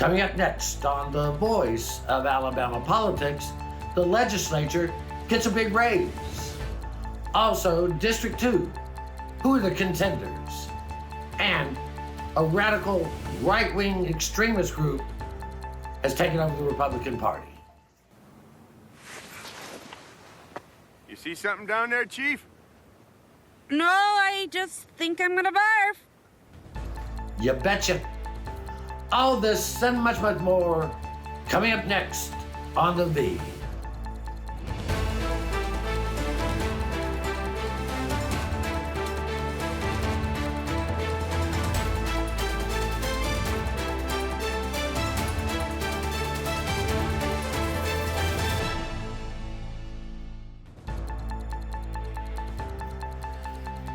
Coming up next on The Voice of Alabama Politics, the legislature gets a big raise. Also, District 2, who are the contenders? And a radical right-wing extremist group has taken over the Republican Party. You see something down there, Chief? No, I just think I'm gonna barf. You betcha. All this and much, much more coming up next on The V.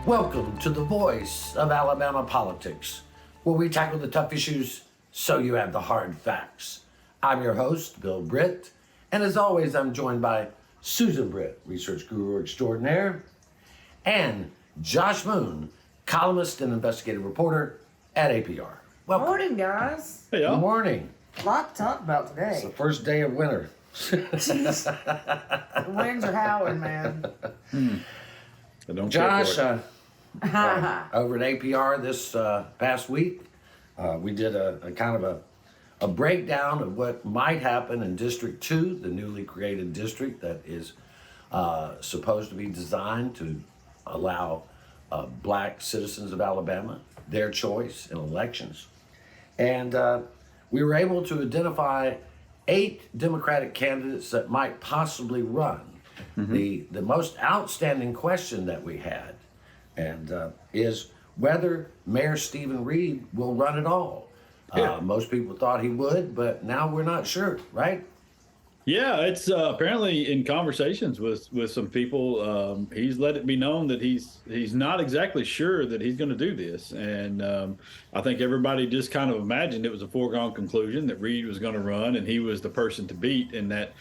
Welcome to The Voice of Alabama Politics, where we tackle the tough issues so you have the hard facts. I'm your host, Bill Britt, and as always, I'm joined by Susan Britt, research guru extraordinaire, and Josh Moon, columnist and investigative reporter at APR. Welcome. Morning, guys. Hey, y'all. Good morning. A lot to talk about It's the today. first day of winter. The winds are howling, man. I don't Josh, care for over at APR this past week, we did a kind of a breakdown of what might happen in District 2, the newly created district that is supposed to be designed to allow black citizens of Alabama their choice in elections. And we were able to identify 8 Democratic candidates that might possibly run. The most outstanding question that we had is whether Mayor Stephen Reed will run at all. Yeah. Most people thought he would, but now we're not sure, right? Yeah, it's apparently in conversations with some people, he's let it be known that he's not exactly sure that he's going to do this. And I think everybody just kind of imagined it was a foregone conclusion that Reed was going to run and he was the person to beat in that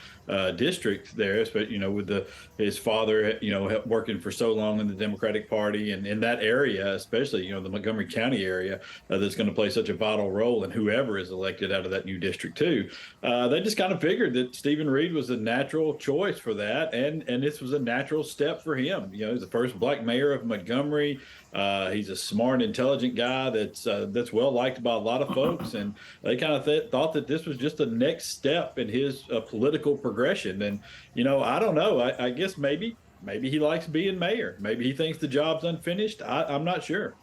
district there, especially, with his father, working for so long in the Democratic Party and in that area, especially, the Montgomery County area, that's going to play such a vital role in whoever is elected out of that new district too. They just kind of figured that Stephen Reed was a natural choice for that, and this was a natural step for him. He's the first black mayor of Montgomery. He's a smart, intelligent guy that's well liked by a lot of folks, and they kind of thought that this was just the next step in his political progression. And I don't know. I guess maybe he likes being mayor. Maybe he thinks the job's unfinished. I'm not sure.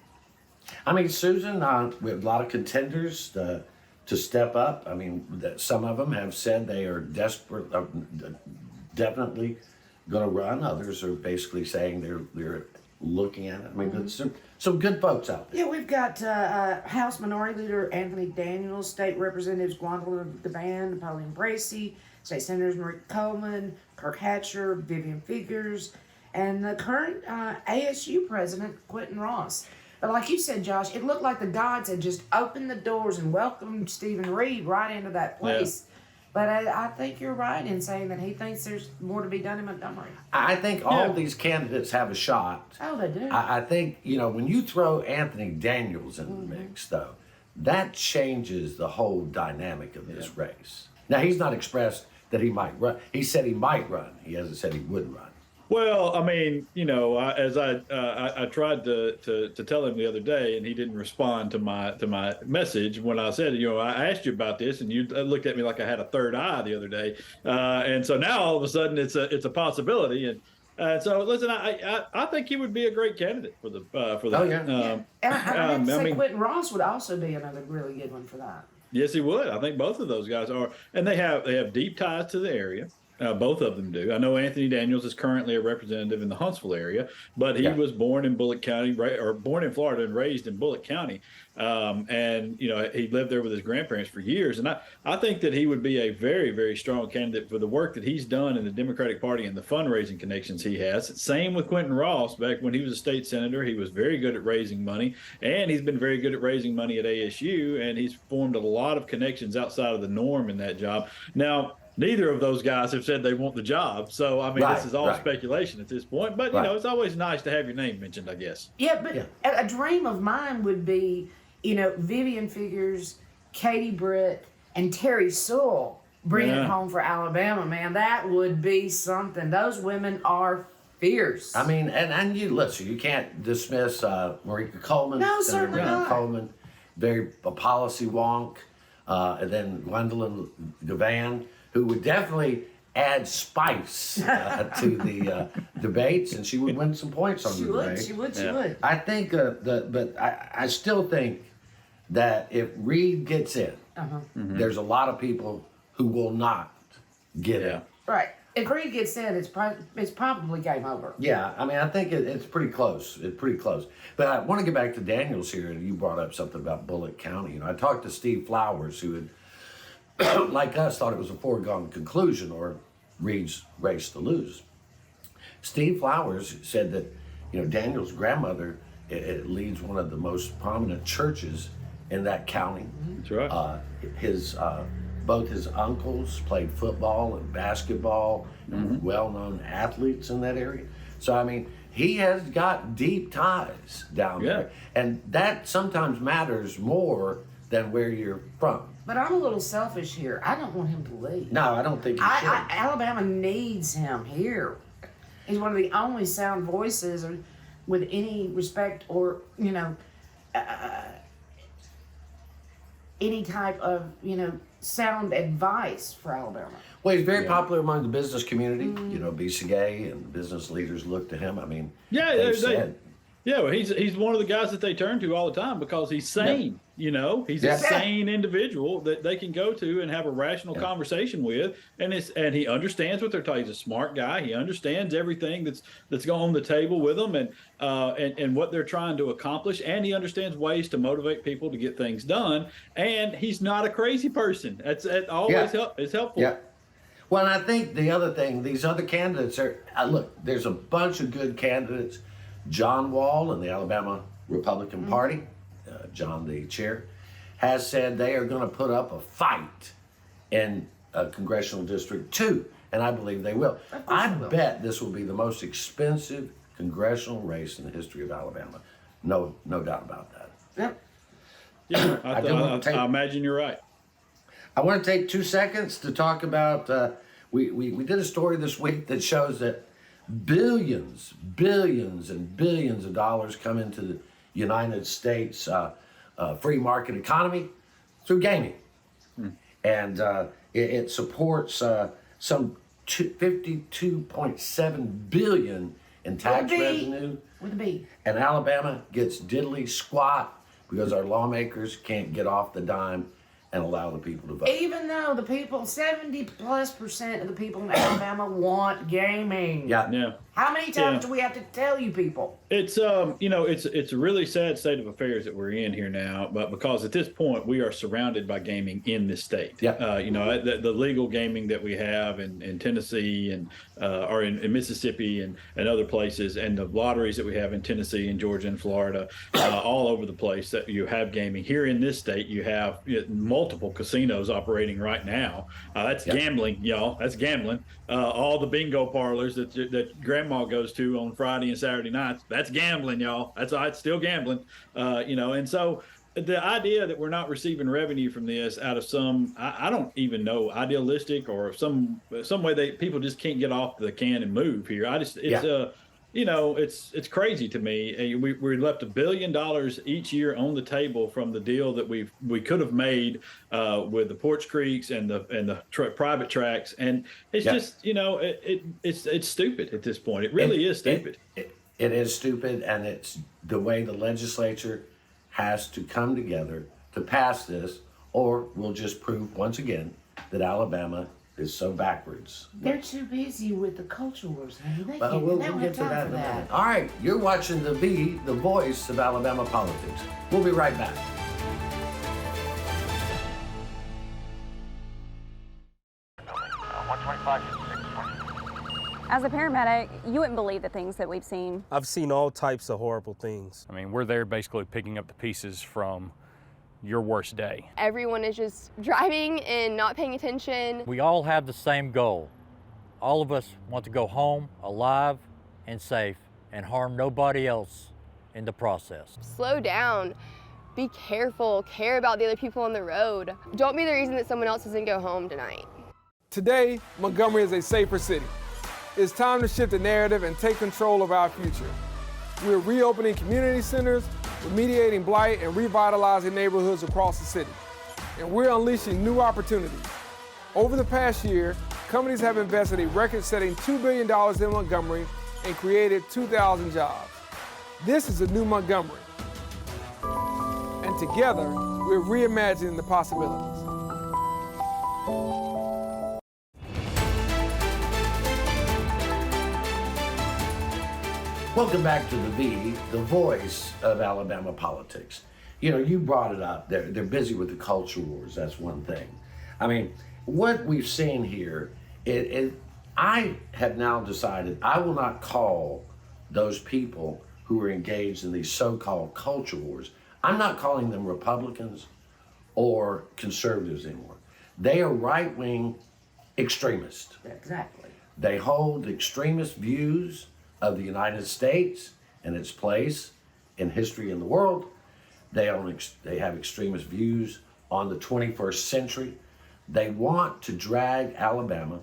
I mean, Susan, we have a lot of contenders to step up. I mean, some of them have said they are definitely going to run. Others are basically saying they're looking at it. I mean, there's some good folks out there. Yeah, we've got House Minority Leader Anthony Daniels, State Representatives Gwendolyn DeBan, Napoleon Bracey, State Senators Marie Coleman, Kirk Hatcher, Vivian Figures, and the current ASU President, Quentin Ross. But like you said, Josh, it looked like the gods had just opened the doors and welcomed Stephen Reed right into that place. Yeah. But I think you're right in saying that he thinks there's more to be done in Montgomery. I think all these candidates have a shot. Oh, they do. I think, when you throw Anthony Daniels in the mix, though, that changes the whole dynamic of this race. Now, he's not expressed that he might run. He said he might run. He hasn't said he would run. Well, I mean, as I tried to tell him the other day, and he didn't respond to my message when I said, I asked you about this, and you looked at me like I had a third eye the other day, and so now all of a sudden it's a possibility, and so listen, I think he would be a great candidate for that. Oh yeah. And I think Quentin Ross would also be another really good one for that. Yes, he would. I think both of those guys are, and they have deep ties to the area. Both of them do. I know Anthony Daniels is currently a representative in the Huntsville area, but he was born in Bullock County, or born in Florida and raised in Bullock County. And he lived there with his grandparents for years. And I think that he would be a very, very strong candidate for the work that he's done in the Democratic Party and the fundraising connections he has. Same with Quentin Ross. Back when he was a state senator, he was very good at raising money, and he's been very good at raising money at ASU, and he's formed a lot of connections outside of the norm in that job. Now, neither of those guys have said they want the job. So, I mean, this is all speculation at this point. But, it's always nice to have your name mentioned, I guess. Yeah, but a dream of mine would be, Vivian Figures, Katie Britt, and Terry Sewell bring it Yeah. home for Alabama, man. That would be something. Those women are fierce. I mean, and you listen, you can't dismiss Marika Coleman, No, Senator certainly Marika not. Coleman, very a policy wonk, and then Gwendolyn Devan, who would definitely add spice to the debates, and she would win some points on she the would, debate. she would, she Yeah. would. I think but I still think that if Reed gets in, there's a lot of people who will not get Yeah. in. Right. If Reed gets in, it's probably game over. Yeah, I mean, I think it's pretty close. It's pretty close. But I want to get back to Daniels here. You brought up something about Bullitt County. You know, I talked to Steve Flowers, who had, like us, thought it was a foregone conclusion or Reed's race to lose. Steve Flowers said that, you know, Daniel's grandmother it leads one of the most prominent churches in that county. That's right. Both his uncles played football and basketball, and well-known athletes in that area. So I mean, he has got deep ties down there, and that sometimes matters more than where you're from. But I'm a little selfish here. I don't want him to leave. No, I don't think he should. Alabama needs him here. He's one of the only sound voices with any respect or, you know, any type of, you know, sound advice for Alabama. Well, he's very popular among the business community. You know, BCA and business leaders look to him. I mean, Yeah, they've they- said. Yeah, well, he's one of the guys that they turn to all the time because he's sane. You know, he's Yeah. a sane individual that they can go to and have a rational conversation with, and he understands what they're telling. He's a smart guy. He understands everything that's going on the table with them, and what they're trying to accomplish, and he understands ways to motivate people to get things done. And he's not a crazy person. That always is helpful. Yeah. Well, and I think the other thing, these other candidates are, look, there's a bunch of good candidates. John Wall in the Alabama Republican Party, John the chair, has said they are going to put up a fight in Congressional District 2, and I believe they will. I bet this will be the most expensive congressional race in the history of Alabama. No doubt about that. Yep. Yeah, I I imagine you're right. I want to take 2 seconds to talk about, we did a story this week that shows that billions and billions of dollars come into the United States free market economy through gaming. And it supports some 52.7 billion in tax revenue. With a B. And Alabama gets diddly squat because our lawmakers can't get off the dime and allow the people to vote. Even though the people, 70+% of the people in Alabama want gaming. Yeah. Yeah. How many times do we have to tell you people? It's it's a really sad state of affairs that we're in here now, but because at this point we are surrounded by gaming in this state. Yeah. The legal gaming that we have in Tennessee and or in Mississippi and other places, and the lotteries that we have in Tennessee and Georgia and Florida, all over the place that you have gaming. Here in this state, you have multiple casinos operating right now. That's gambling, y'all. That's gambling. All the bingo parlors that grandma goes to on Friday and Saturday nights, that's gambling, y'all. It's still gambling. And so the idea that we're not receiving revenue from this out of some, I don't even know, idealistic or some way that people just can't get off the can and move here. It's crazy to me. We left $1 billion each year on the table from the deal that we could have made with the Porch Creeks and the private tracks, and it's just it's stupid at this point. It really is stupid. It is stupid, and it's the way the legislature has to come together to pass this, or we'll just prove once again that Alabama is so backwards. They're too busy with the culture wars, honey. They Well, can't, we'll they don't get have to time that for in a minute. that. All right, you're watching the voice of Alabama politics. We'll be right back. As a paramedic, you wouldn't believe the things that we've seen. I've seen all types of horrible things. I mean, we're there basically picking up the pieces from your worst day. Everyone is just driving and not paying attention. We all have the same goal. All of us want to go home alive and safe and harm nobody else in the process. Slow down. Be careful, care about the other people on the road. Don't be the reason that someone else doesn't go home tonight. Today, Montgomery is a safer city. It's time to shift the narrative and take control of our future. We're reopening community centers, remediating blight, and revitalizing neighborhoods across the city. And we're unleashing new opportunities. Over the past year, companies have invested a record-setting $2 billion in Montgomery and created 2,000 jobs. This is a new Montgomery. And together, we're reimagining the possibilities. Welcome back to the voice of Alabama politics. You know, you brought it up. They're busy with the culture wars. That's one thing. I mean, what we've seen here, I have now decided I will not call those people who are engaged in these so-called culture wars. I'm not calling them Republicans or conservatives anymore. They are right-wing extremists. Exactly. They hold extremist views of the United States and its place in history in the world. They have extremist views on the 21st century. They want to drag Alabama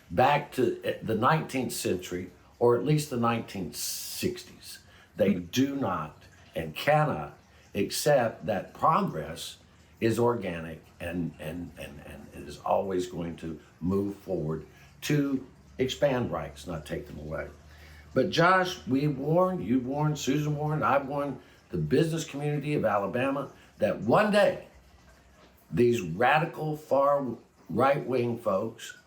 back to the 19th century, or at least the 1960s. They do not and cannot accept that progress is organic and it is always going to move forward to expand rights, not take them away. But Josh, we warned, you warned, Susan warned, I've warned the business community of Alabama that one day these radical far right-wing folks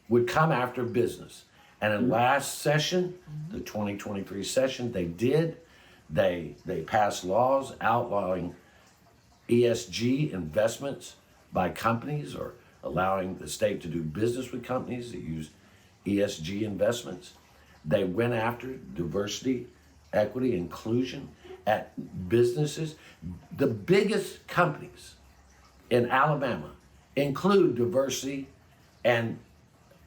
would come after business. And in last session, the 2023 session, they did. They passed laws outlawing ESG investments by companies, or allowing the state to do business with companies that use ESG investments. They went after diversity, equity, inclusion at businesses. The biggest companies in Alabama include diversity and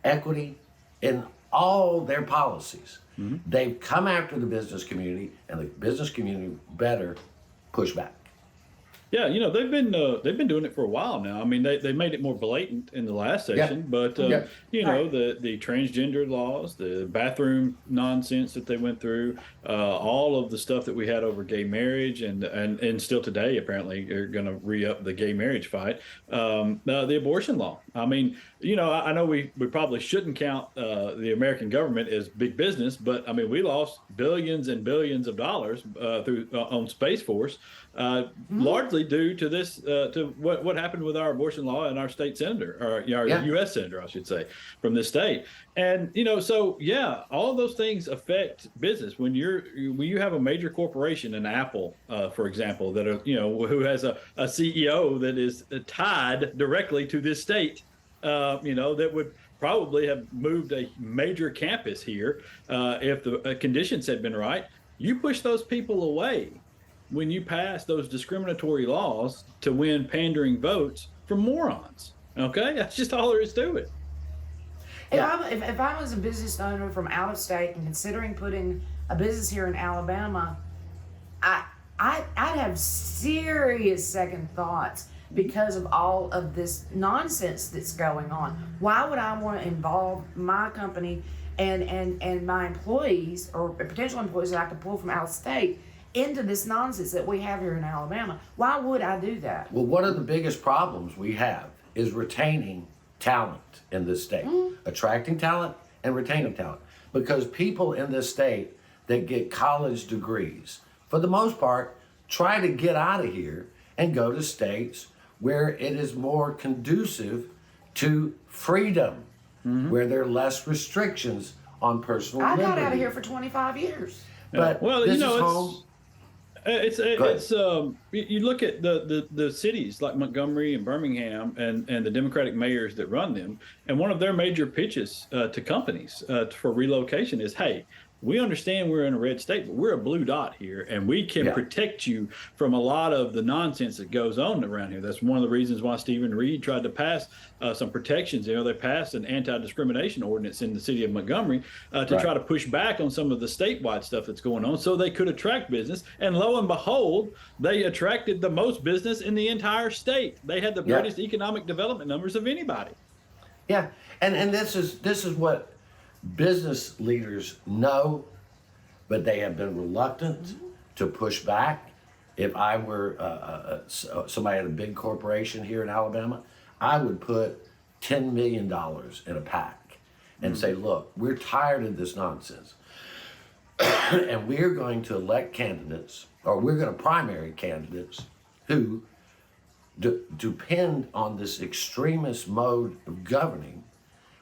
equity in all their policies. Mm-hmm. They've come after the business community, and the business community better push back. Yeah, you know, they've been doing it for a while now. I mean, they made it more blatant in the last session, but you know, the transgender laws, the bathroom nonsense that they went through, all of the stuff that we had over gay marriage, and still today apparently are going to re-up the gay marriage fight, the abortion law. I mean, you know, I know we probably shouldn't count the American government as big business, but I mean, we lost billions and billions of dollars on Space Force, largely due to this, to what happened with our abortion law and our state senator, or our U.S. senator, I should say, from this state. And, you know, so, yeah, all of those things affect business. When you have a major corporation, an Apple, for example, that are, you know, who has a CEO that is tied directly to this state, you know, that would probably have moved a major campus here if the conditions had been right. You push those people away when you pass those discriminatory laws to win pandering votes from morons. Okay? That's just all there is to it. If I was a business owner from out of state and considering putting a business here in Alabama, I'd have serious second thoughts because of all of this nonsense that's going on. Why would I want to involve my company and my employees, or potential employees that I could pull from out of state, into this nonsense that we have here in Alabama? Why would I do that? Well, one of the biggest problems we have is retaining talent in this state, attracting talent and retaining talent. Because people in this state that get college degrees, for the most part, try to get out of here and go to states where it is more conducive to freedom, where there are less restrictions on personal liberty. I got out of here for 25 years. But well, this you know, is home. You look at the cities like Montgomery and Birmingham and the Democratic mayors that run them, and one of their major pitches to companies for relocation is, hey, we understand we're in a red state, but we're a blue dot here, and we can protect you from a lot of the nonsense that goes on around here. That's one of the reasons why Stephen Reed tried to pass some protections. They passed an anti-discrimination ordinance in the city of Montgomery to try to push back on some of the statewide stuff that's going on so they could attract business. And lo and behold, they attracted the most business in the entire state. They had the greatest economic development numbers of anybody. Yeah, and this is what business leaders know, but they have been reluctant to push back. If I were somebody at a big corporation here in Alabama, I would put $10 million in a PAC and say, look, we're tired of this nonsense. And we're going to elect candidates, or we're going to primary candidates who depend on this extremist mode of governing.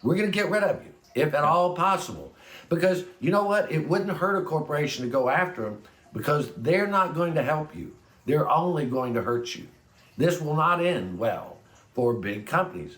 We're going to get rid of you, if at all possible. Because you know what? It wouldn't hurt a corporation to go after them because they're not going to help you. They're only going to hurt you. This will not end well for big companies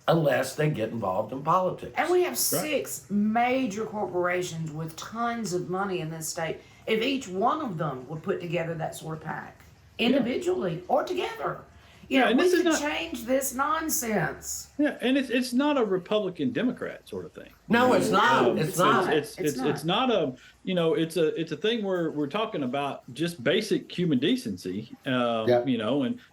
unless they get involved in politics. And we have 6 major corporations with tons of money in this state. If each one of them would put together that sort of PAC, individually or together, we can change this nonsense. Yeah, and it's not a Republican Democrat sort of thing. No, it's not. It's not. It's not a it's a thing where we're talking about just basic human decency. And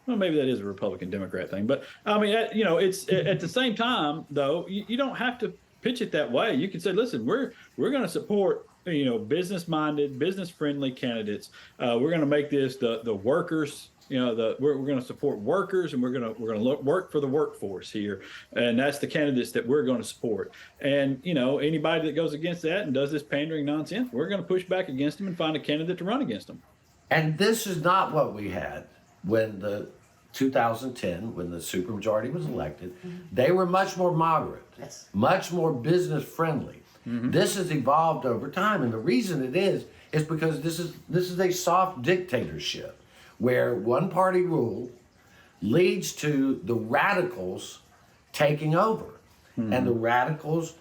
maybe that is a Republican Democrat thing, but I mean it's at the same time though you don't have to pitch it that way. You can say, listen, we're going to support business-minded, business-friendly candidates. We're going to make this the workers. We're going to support workers, and we're going to work for the workforce here, and that's the candidates that we're going to support. And anybody that goes against that and does this pandering nonsense, we're going to push back against them and find a candidate to run against them. And this is not what we had when the 2010, when the supermajority was elected. They were much more moderate, much more business friendly. This has evolved over time, and the reason it is because this is a soft dictatorship, where one party rule leads to the radicals taking over. And the radicals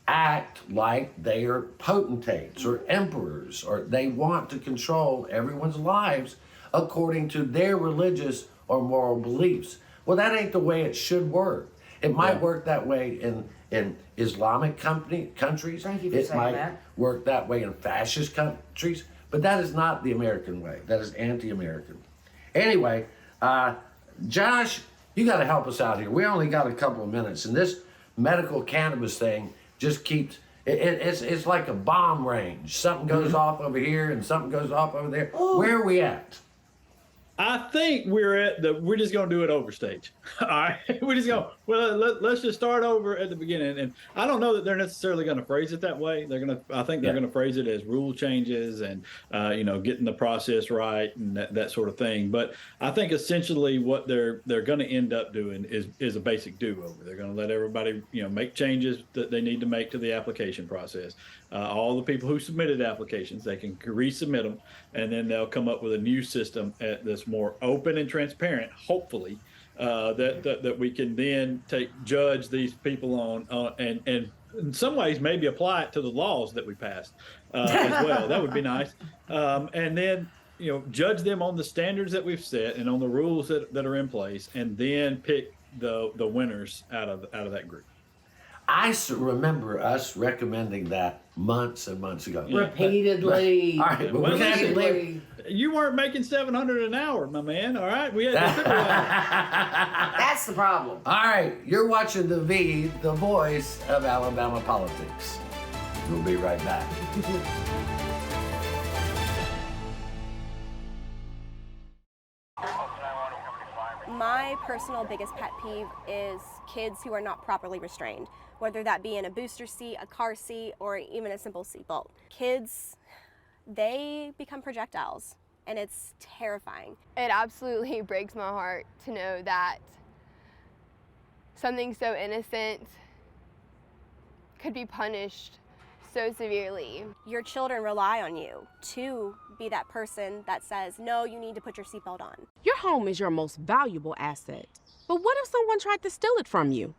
act like they are potentates or emperors, or they want to control everyone's lives according to their religious or moral beliefs. Well, that ain't the way it should work. It might work that way in Islamic countries. Thank you for saying might that. Work that way in fascist countries. But that is not the American way. That is anti-American. Anyway, Josh, you got to help us out here. We only got a couple of minutes, and this medical cannabis thing just keeps. It's like a bomb range. Something goes off over here, and something goes off over there. Where are we at? I think we're just going to do it overstage. All right, we're just going. Well, let's just start over at the beginning. And I don't know that they're necessarily going to phrase it that way. I think they're going to phrase it as rule changes and getting the process right and that sort of thing. But I think essentially what they're going to end up doing is a basic do-over. They're going to let everybody make changes that they need to make to the application process. All the people who submitted applications, they can resubmit them, and then they'll come up with a new system that's more open and transparent, hopefully, that we can then judge these people on and in some ways maybe apply it to the laws that we passed as well. That would be nice. And then judge them on the standards that we've set and on the rules that are in place, and then pick the winners out of that group. I remember us recommending that months and months ago. Repeatedly. All right, but repeatedly. You weren't making $700 an hour, my man. All right, we had to That's the problem. All right, you're watching the voice of Alabama politics. We'll be right back. My personal biggest pet peeve is kids who are not properly restrained, whether that be in a booster seat, a car seat, or even a simple seatbelt. Kids, they become projectiles, and it's terrifying. It absolutely breaks my heart to know that something so innocent could be punished so severely. Your children rely on you to be that person that says, no, you need to put your seatbelt on. Your home is your most valuable asset. But what if someone tried to steal it from you?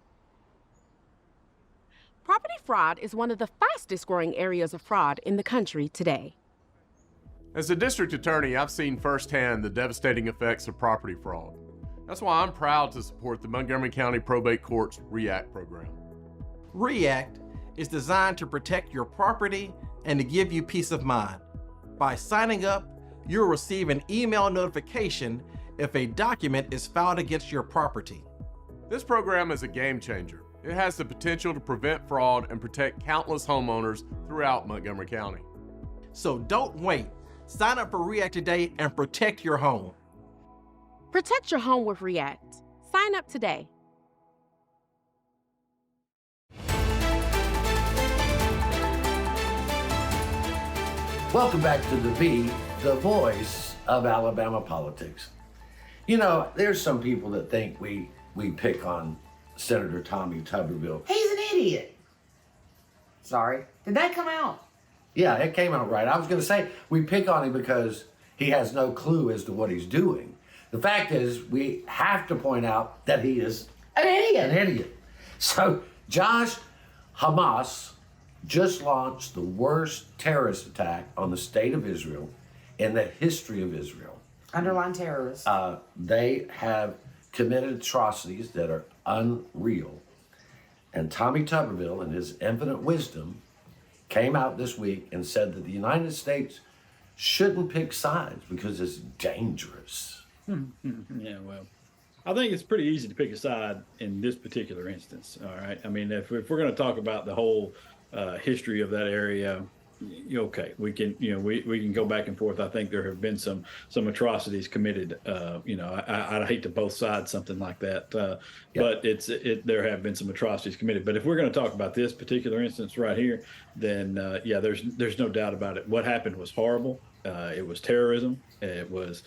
Property fraud is one of the fastest growing areas of fraud in the country today. As a district attorney, I've seen firsthand the devastating effects of property fraud. That's why I'm proud to support the Montgomery County Probate Court's REACT program. REACT is designed to protect your property and to give you peace of mind. By signing up, you'll receive an email notification if a document is filed against your property. This program is a game changer. It has the potential to prevent fraud and protect countless homeowners throughout Montgomery County. So don't wait. Sign up for REACT today and protect your home. Protect your home with REACT. Sign up today. Welcome back to The Bee, the voice of Alabama politics. You know, there's some people that think we pick on Senator Tommy Turberville. He's an idiot. Sorry. Did that come out? Yeah, it came out right. I was going to say we pick on him because he has no clue as to what he's doing. The fact is, we have to point out that he is an idiot. So, Josh, Hamas just launched the worst terrorist attack on the state of Israel in the history of Israel. Underline terrorists. They have committed atrocities that are unreal. And Tommy Turberville, in his infinite wisdom, came out this week and said that the United States shouldn't pick sides because it's dangerous. Yeah, well, I think it's pretty easy to pick a side in this particular instance. All right. I mean, if we're going to talk about the whole history of that area, okay, we can go back and forth. I think there have been some atrocities committed. I'd hate to both sides something like that, but there have been some atrocities committed. But if we're going to talk about this particular instance right here, then there's no doubt about it. What happened was horrible. It was terrorism. It was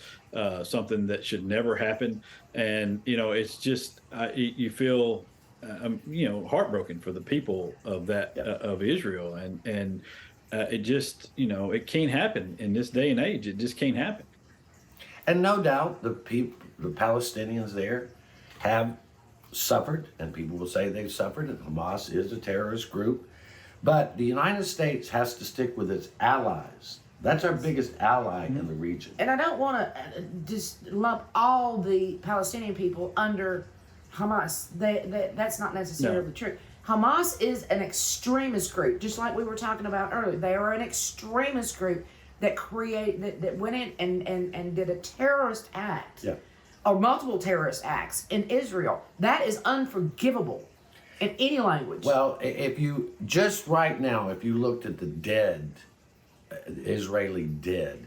something that should never happen. And it's just you feel heartbroken for the people of that of Israel, and it just it can't happen in this day and age. It just can't happen. And no doubt the Palestinians there have suffered, and people will say they've suffered, and Hamas is a terrorist group. But the United States has to stick with its allies. That's our biggest ally in the region. And I don't want to just lump all the Palestinian people under Hamas. That's not necessarily true. Hamas is an extremist group, just like we were talking about earlier. They are an extremist group that went in and did a terrorist act, or multiple terrorist acts in Israel. That is unforgivable in any language. Well, if you just right now, if you looked at the dead, Israeli dead,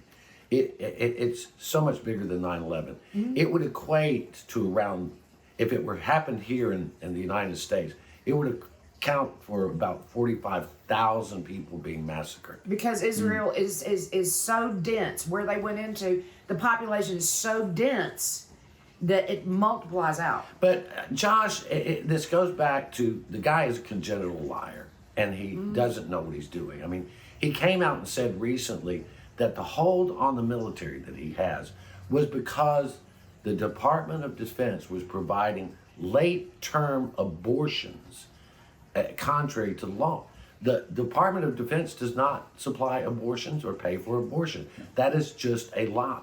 it's so much bigger than 9/11. Mm-hmm. It would equate to around, if it were happened here in the United States, it would account for about 45,000 people being massacred. Because Israel is so dense, where they went into, the population is so dense that it multiplies out. But Josh, this goes back to the guy is a congenital liar, and he doesn't know what he's doing. I mean, he came out and said recently that the hold on the military that he has was because the Department of Defense was providing late-term abortions contrary to law. The Department of Defense does not supply abortions or pay for abortion. That is just a lie.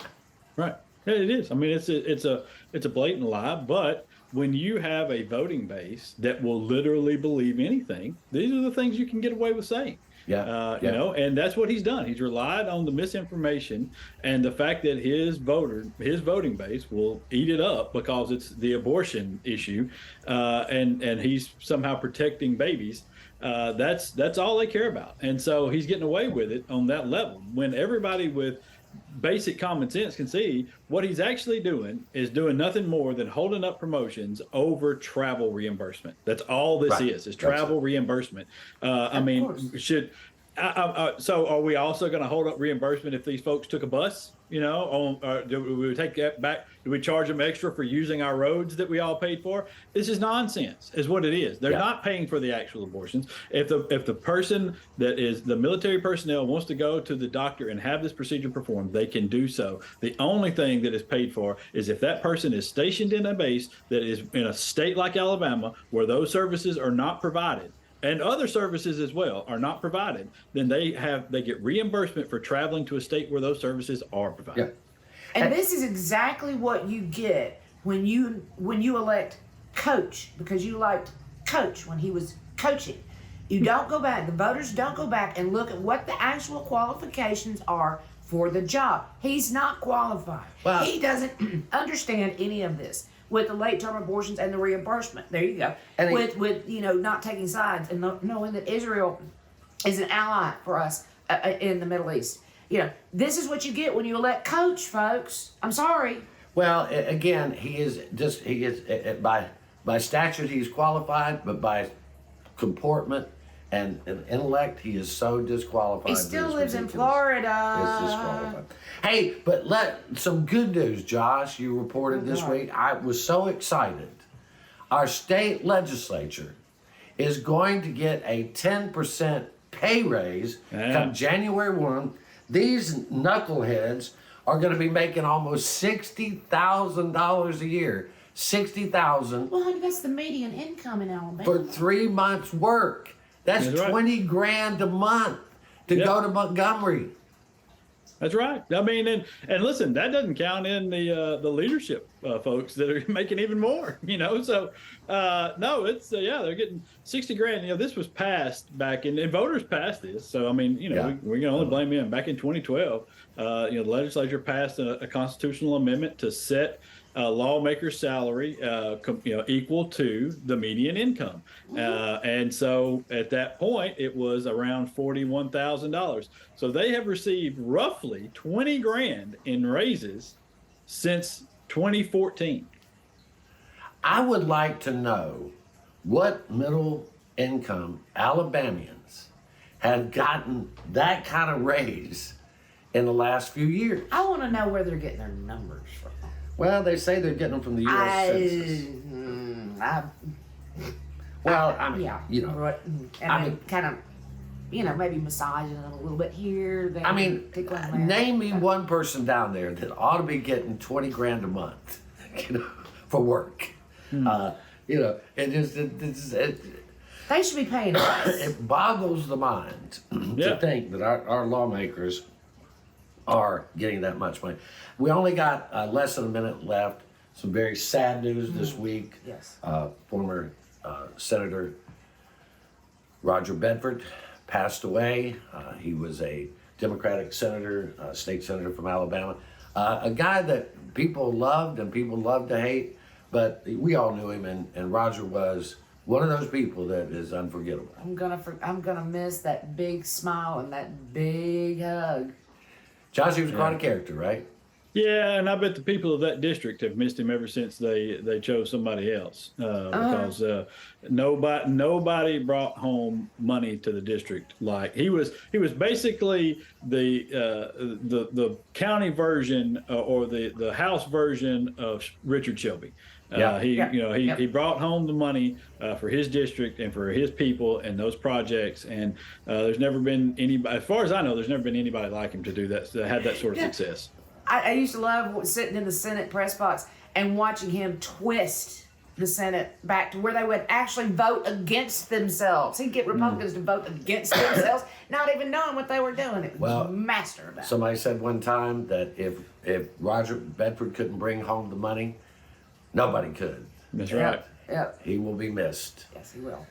Right. It is. I mean, it's a blatant lie. But when you have a voting base that will literally believe anything, these are the things you can get away with saying. And that's what he's done. He's relied on the misinformation and the fact that his voting base will eat it up because it's the abortion issue, and he's somehow protecting babies. That's all they care about. And so he's getting away with it on that level when everybody with basic common sense can see what he's actually doing is doing nothing more than holding up promotions over travel reimbursement. That's all this is travel reimbursement. I mean, so are we also going to hold up reimbursement if these folks took a bus? Do we take that back? Do we charge them extra for using our roads that we all paid for? This is nonsense, is what it is. They're not paying for the actual abortions. If the person that is the military personnel wants to go to the doctor and have this procedure performed, they can do so. The only thing that is paid for is if that person is stationed in a base that is in a state like Alabama where those services are not provided, and other services as well are not provided, then they get reimbursement for traveling to a state where those services are provided. Yeah. And this is exactly what you get when you elect Coach, because you liked Coach when he was coaching. You don't go back, the voters don't go back and look at what the actual qualifications are for the job. He's not qualified. Well, he doesn't understand any of this with the late term abortions and the reimbursement. There you go. And with not taking sides and knowing that Israel is an ally for us in the Middle East. This is what you get when you elect Coach, folks. I'm sorry. Well, again, he is by statute he's qualified, but by comportment and intellect, he is so disqualified. He still lives in Florida. It's disqualified. Hey, but some good news, Josh. You reported this week. I was so excited. Our state legislature is going to get a 10% pay raise come January 1. These knuckleheads are going to be making almost $60,000 a year. $60,000. Well, honey, that's the median income in Alabama. For 3 months' work. That's $20 grand a month to go to Montgomery. That's right. I mean, and listen, that doesn't count in the leadership folks that are making even more. So no, it's they're getting 60 grand. This was passed back and voters passed this. So I mean, we can only blame them. Back in 2012, the legislature passed a constitutional amendment to set a lawmaker's salary, equal to the median income. And so at that point, it was around $41,000. So they have received roughly 20 grand in raises since 2014. I would like to know what middle income Alabamians have gotten that kind of raise in the last few years. I want to know where they're getting their numbers from. Well, they say they're getting them from the U.S. Census. Kind of, maybe massaging them a little bit here. There, name me one person down there that ought to be getting 20 grand a month, for work. They should be paying us. It boggles the mind to think that our lawmakers are getting that much money. We only got less than a minute left. Some very sad news this week. Yes. Former Senator Roger Bedford passed away. He was a Democratic senator, state senator from Alabama. A guy that people loved and people loved to hate, but we all knew him, and Roger was one of those people that is unforgettable. I'm gonna miss that big smile and that big hug. Josh, he was quite a character, right? Yeah, and I bet the people of that district have missed him ever since they chose somebody else because nobody brought home money to the district like he was. He was basically the county version or the House version of Richard Shelby. He brought home the money for his district and for his people and those projects. And there's never been anybody, as far as I know, there's never been anybody like him to do that, to have that sort of success. I used to love sitting in the Senate press box and watching him twist the Senate back to where they would actually vote against themselves. He'd get Republicans to vote against themselves, not even knowing what they were doing. It was master of that. Somebody said one time that if Roger Bedford couldn't bring home the money, nobody could. That's right. Yep. He will be missed. Yes, he will.